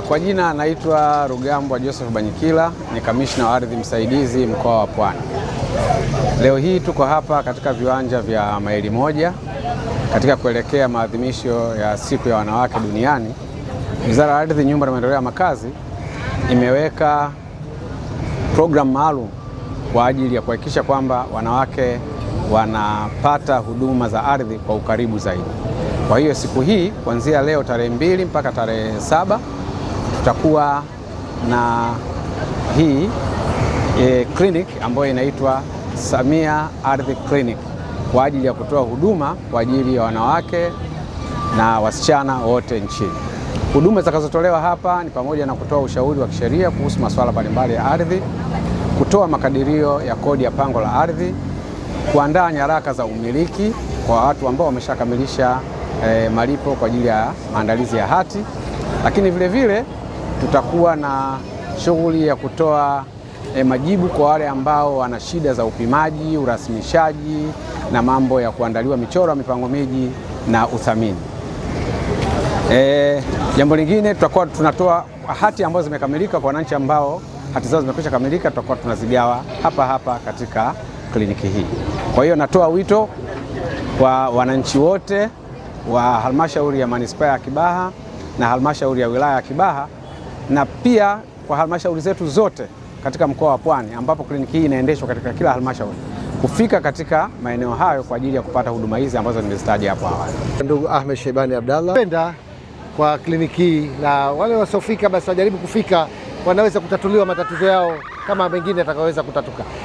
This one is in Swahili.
Kwa jina naitwa Rugambwa Joseph Banyikila, ni kamishna wa ardhi msaidizi mkoa wa Pwani. Leo hii tuko hapa katika viwanja vya Maili Moja katika kuelekea maadhimisho ya siku ya wanawake duniani. Wizara ya Ardhi, Nyumba na Maendeleo ya Makazi imeweka programu maalum kwa ajili ya kuhakikisha kwamba wanawake wanapata huduma za ardhi kwa ukaribu zaidi. Kwa hiyo siku hii kuanzia leo tarehe 2 mpaka tarehe 7 tutakuwa na hii clinic ambayo inaitwa Samia Ardhi Clinic kwa ajili ya kutoa huduma kwa ajili ya wanawake na wasichana wote nchini. Huduma zitakazotolewa hapa ni pamoja na kutoa ushauri wa kisheria kuhusu masuala mbalimbali ya ardhi, kutoa makadirio ya kodi ya pango la ardhi, kuandaa nyaraka za umiliki kwa watu ambao wameshakamilisha malipo kwa ajili ya maandalizi ya hati, lakini vile vile tutakuwa na shughuli ya kutoa majibu kwa wale ambao wana shida za upimaji, urasimishaji na mambo ya kuandaliwa michoro ya mipango miji na uthamini. Jambo lingine, tutakuwa tunatoa hati ambazo zimekamilika kwa wananchi ambao hati zao zimekwisha kamilika, tutakuwa tunazigawa hapa katika kliniki hii. Kwa hiyo natoa wito kwa wananchi wote wa halmashauri ya manispaa ya Kibaha na halmashauri ya wilaya ya Kibaha na pia kwa halmashauri zetu zote katika mkoa wa Pwani ambapo kliniki hii inaendeshwa katika kila halmashauri kufika katika maeneo hayo kwa ajili ya kupata huduma hizi ambazo nimezitaja hapo awali. Ndugu Ahmed Shaibani Abdallah, penda kwa kliniki hii, na wale wasiofika basi wajaribu kufika, wanaweza kutatuliwa matatizo yao kama mengine atakaweza kutatuka.